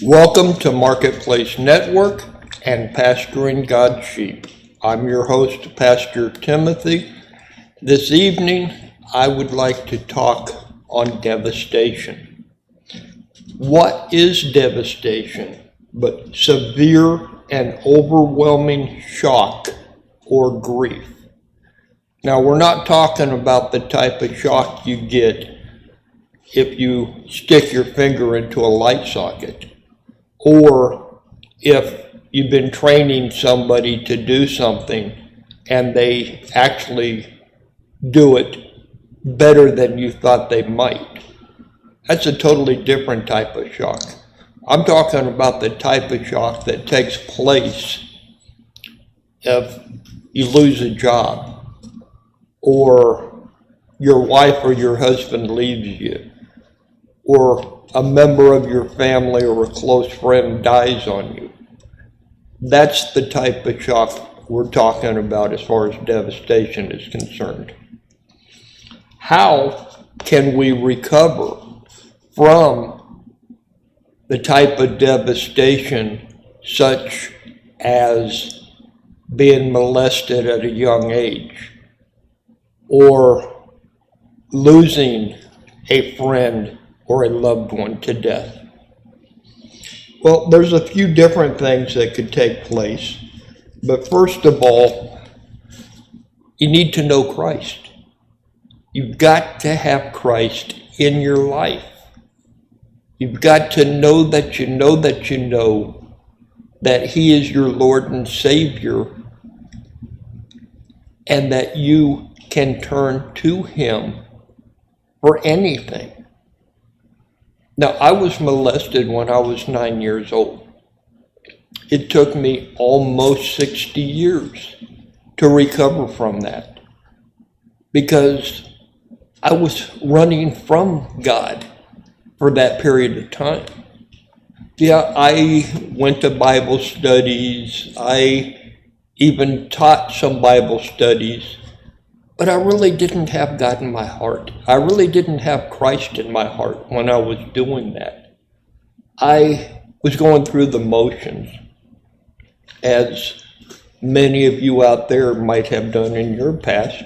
Welcome to Marketplace Network and Pastoring God's Sheep. I'm your host, Pastor Timothy. This evening, I would like to talk on devastation. What is devastation but severe and overwhelming shock or grief? Now, we're not talking about the type of shock you get if you stick your finger into a light socket, or if you've been training somebody to do something and they actually do it better than you thought they might. That's a totally different type of shock. I'm talking about the type of shock that takes place if you lose a job, or your wife or your husband leaves you, or a member of your family or a close friend dies on you. That's the type of shock we're talking about as far as devastation is concerned. How can we recover from the type of devastation such as being molested at a young age, or losing a friend or a loved one to death? Well, there's a few different things that could take place. But first of all, you need to know Christ. You've got to have Christ in your life. You've got to know that you know that you know that He is your Lord and Savior, and that you can turn to Him for anything. Now, I was molested when I was 9 years old. It took me almost 60 years to recover from that, because I was running from God for that period of time. Yeah, I went to Bible studies. I even taught some Bible studies. But I really didn't have God in my heart. I really didn't have Christ in my heart when I was doing that. I was going through the motions, as many of you out there might have done in your past,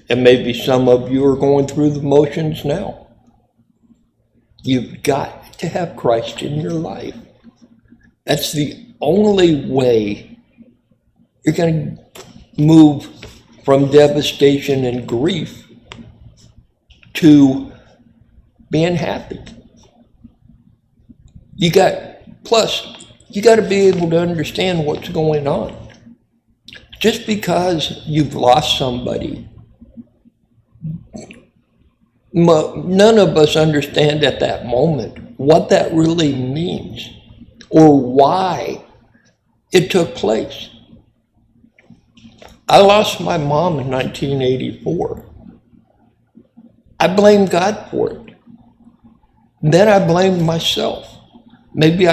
and maybe some of you are going through the motions now. You've got to have Christ in your life. That's the only way you're going to move from devastation and grief to being happy. You got to be able to understand what's going on. Just because you've lost somebody, none of us understand at that moment what that really means or why it took place. I lost my mom in 1984. I blamed God for it. Then I blamed myself. Maybe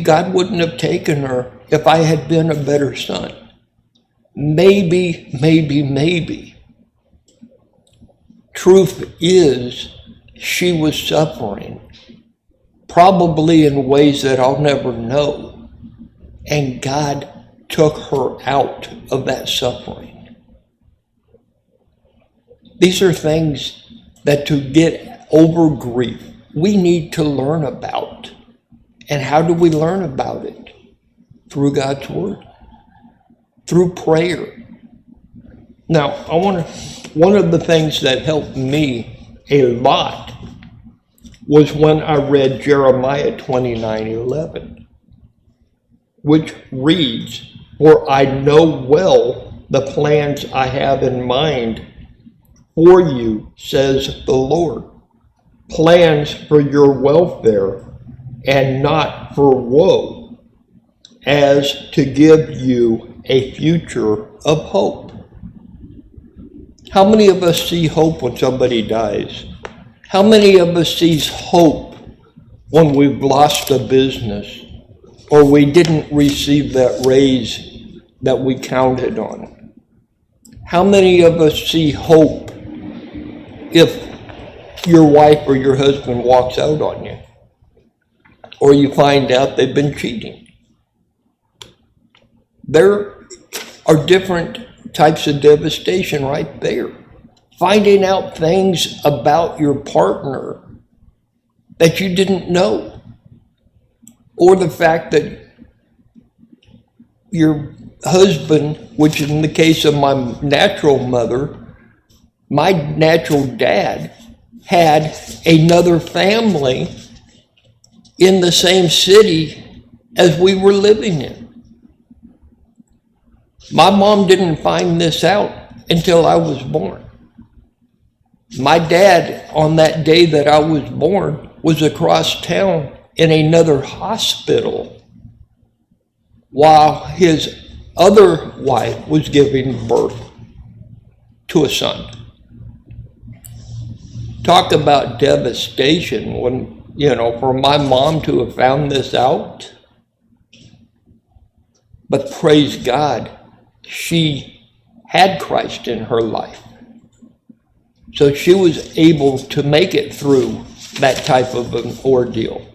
God wouldn't have taken her if I had been a better son. Maybe. Truth is, she was suffering, probably in ways that I'll never know. And God took her out of that suffering. These are things that, to get over grief, we need to learn about. And how do we learn about it? Through God's Word, through prayer. Now, one of the things that helped me a lot was when I read Jeremiah 29:11, which reads, "For I know well the plans I have in mind for you, says the Lord, plans for your welfare and not for woe, as to give you a future of hope." How many of us see hope when somebody dies? How many of us sees hope when we've lost a business, or we didn't receive that raise that we counted on? How many of us see hope if your wife or your husband walks out on you? or you find out they've been cheating. There are different types of devastation right there. Finding out things about your partner that you didn't know, or the fact that your husband, which in the case of my natural mother, my natural dad had another family in the same city as we were living in. My mom didn't find this out until I was born. My dad, on that day that I was born, was across town in another hospital while his other wife was giving birth to a son. Talk about devastation when, for my mom to have found this out. But praise God, she had Christ in her life. So she was able to make it through that type of an ordeal.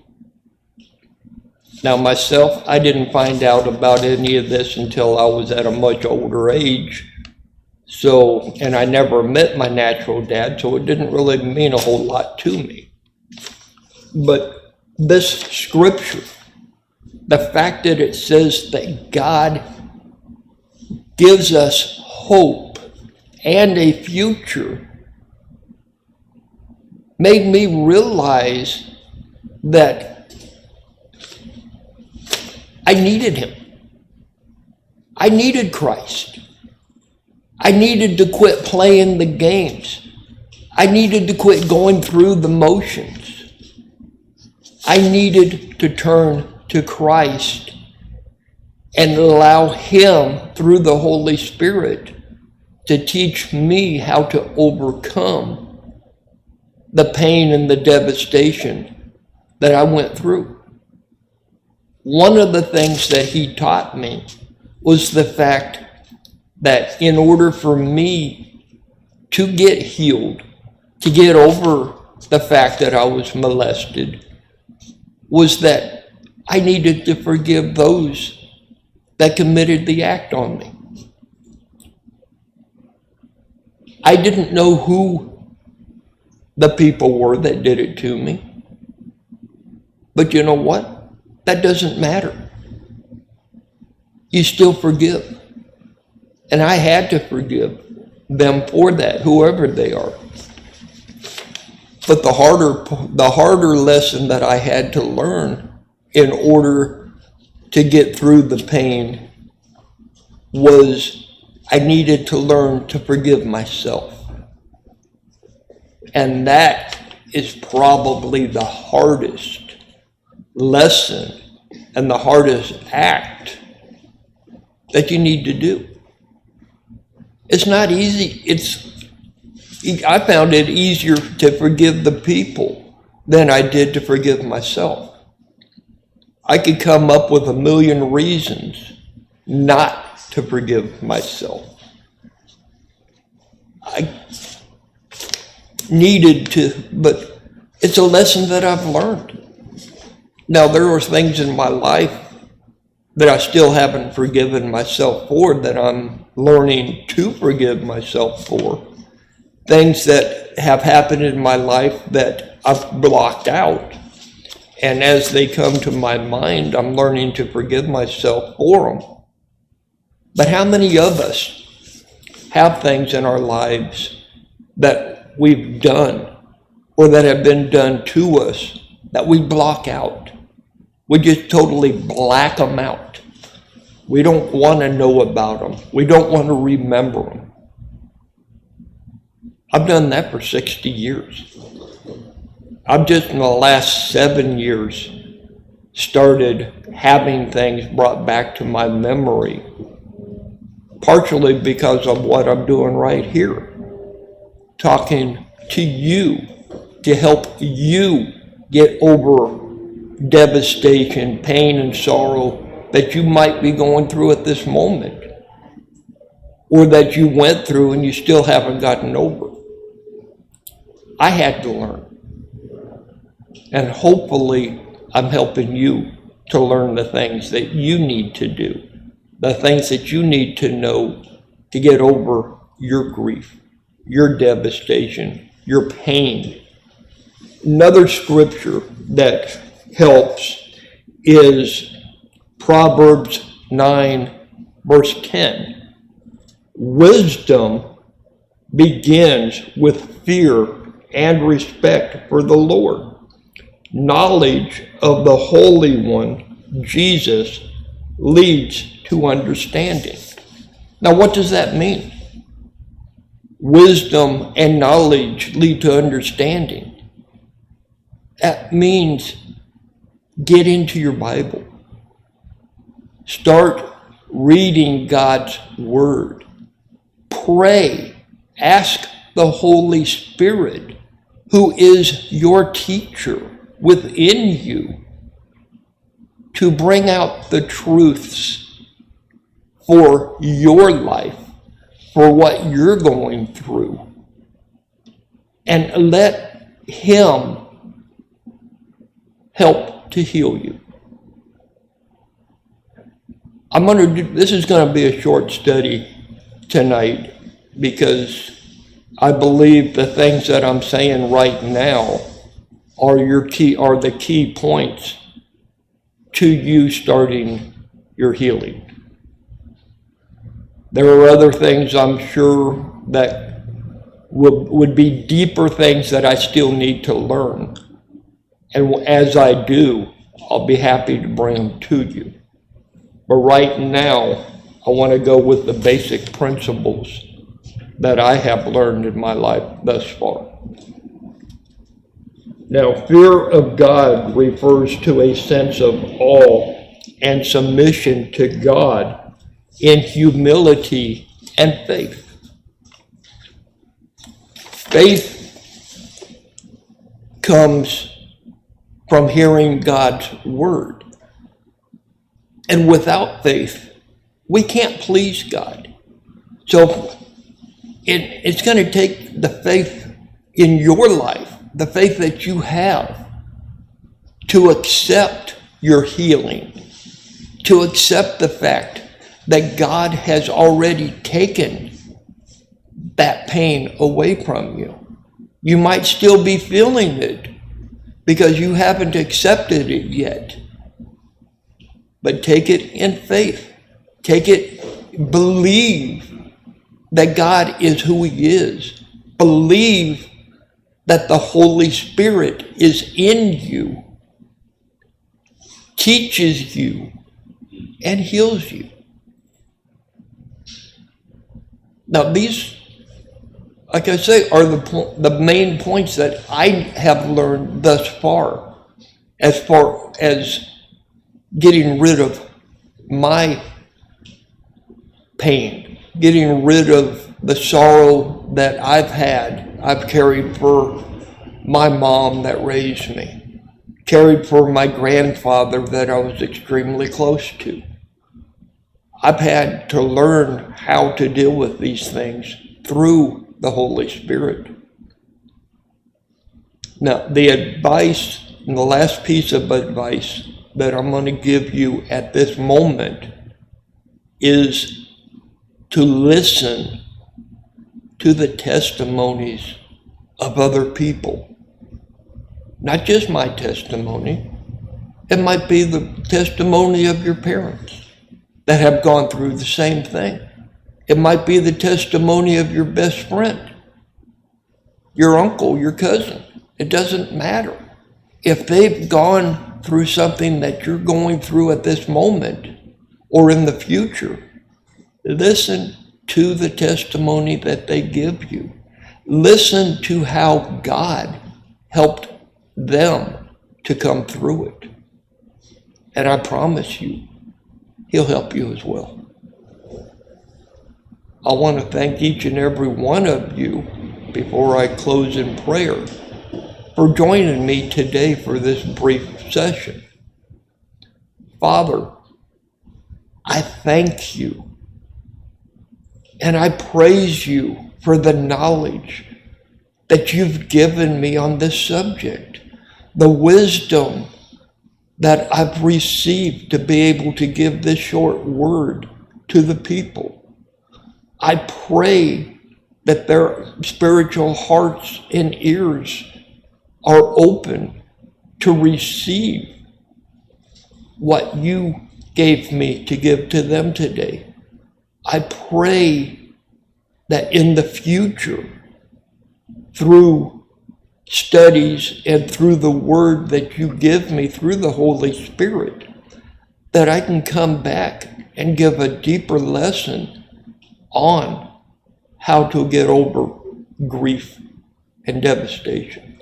Now myself, I didn't find out about any of this until I was at a much older age. So, and I never met my natural dad, so it didn't really mean a whole lot to me. But this scripture, the fact that it says that God gives us hope and a future, made me realize that I needed him. I needed Christ. I needed to quit playing the games. I needed to quit going through the motions. I needed to turn to Christ and allow him, through the Holy Spirit, to teach me how to overcome the pain and the devastation that I went through. One of the things that he taught me was the fact that in order for me to get healed, to get over the fact that I was molested, was that I needed to forgive those that committed the act on me. I didn't know who the people were that did it to me. But you know what? That doesn't matter. You still forgive. And I had to forgive them for that, whoever they are. But the harder lesson that I had to learn in order to get through the pain was I needed to learn to forgive myself. And that is probably the hardest lesson and the hardest act that you need to do. It's not easy. I found it easier to forgive the people than I did to forgive myself. I could come up with a million reasons not to forgive myself. I needed to, but it's a lesson that I've learned. Now, there are things in my life that I still haven't forgiven myself for, that I'm learning to forgive myself for. Things that have happened in my life that I've blocked out. And as they come to my mind, I'm learning to forgive myself for them. But how many of us have things in our lives that we've done or that have been done to us that we block out? We just totally black them out. We don't want to know about them. We don't want to remember them. I've done that for 60 years. I've just in the last 7 years started having things brought back to my memory, partially because of what I'm doing right here, talking to you to help you get over devastation, pain, and sorrow that you might be going through at this moment, or that you went through and you still haven't gotten over. I had to learn. And hopefully I'm helping you to learn the things that you need to do, the things that you need to know to get over your grief, your devastation, your pain. Another scripture that helps is Proverbs 9, verse 10. Wisdom begins with fear and respect for the Lord. Knowledge of the Holy One, Jesus, leads to understanding. Now, what does that mean? Wisdom and knowledge lead to understanding. That means get into your Bible. Start reading God's Word. Pray. Ask the Holy Spirit, who is your teacher within you, to bring out the truths for your life, for what you're going through. And let Him help to heal you. This is going to be a short study tonight, because I believe the things that I'm saying right now are the key points to you starting your healing. There are other things I'm sure that would be deeper things that I still need to learn. And as I do, I'll be happy to bring them to you. But right now, I want to go with the basic principles that I have learned in my life thus far. Now, fear of God refers to a sense of awe and submission to God in humility and faith. Faith comes from hearing God's word. And without faith, we can't please God. So it's going to take the faith in your life, the faith that you have, to accept your healing, to accept the fact that God has already taken that pain away from you. You might still be feeling it because you haven't accepted it yet. But take it in faith. Believe that God is who He is. Believe that the Holy Spirit is in you, teaches you, and heals you. Now these, like I say, are the main points that I have learned thus far as getting rid of my pain, getting rid of the sorrow that I've carried for my mom that raised me, carried for my grandfather that I was extremely close to. I've had to learn how to deal with these things through the Holy Spirit. Now, the advice, and the last piece of advice that I'm going to give you at this moment is to listen to the testimonies of other people. Not just my testimony. It might be the testimony of your parents that have gone through the same thing. It might be the testimony of your best friend, your uncle, your cousin. It doesn't matter. If they've gone through something that you're going through at this moment or in the future, listen to the testimony that they give you. Listen to how God helped them to come through it. And I promise you, He'll help you as well. I want to thank each and every one of you, before I close in prayer, for joining me today for this brief session. Father, I thank you and I praise you for the knowledge that you've given me on this subject, the wisdom that I've received to be able to give this short word to the people. I pray that their spiritual hearts and ears are open to receive what you gave me to give to them today. I pray that in the future, through studies and through the word that you give me through the Holy Spirit, that I can come back and give a deeper lesson on how to get over grief and devastation.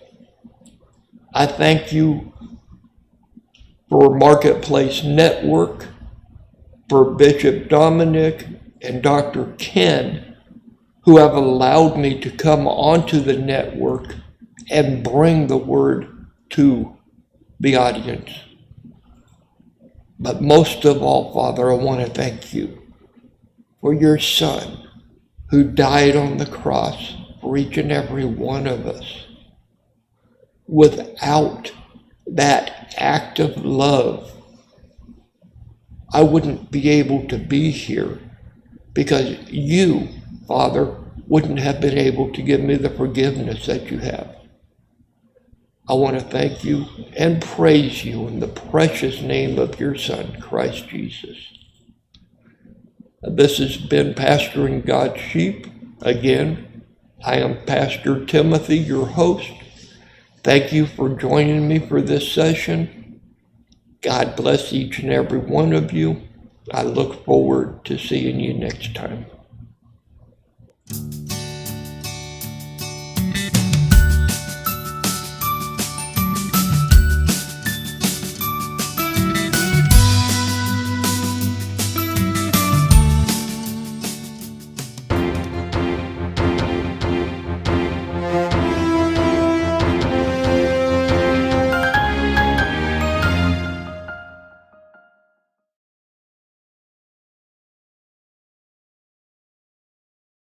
I thank you for Marketplace Network, for Bishop Dominic and Dr. Ken, who have allowed me to come onto the network and bring the word to the audience. But most of all, Father, I want to thank you for your Son who died on the cross for each and every one of us. Without that act of love, I wouldn't be able to be here, because you, Father, wouldn't have been able to give me the forgiveness that you have. I want to thank you and praise you in the precious name of your Son, Christ Jesus. This has been Pastoring God's Sheep. Again, I am Pastor Timothy, your host. Thank you for joining me for this session. God bless each and every one of you. I look forward to seeing you next time.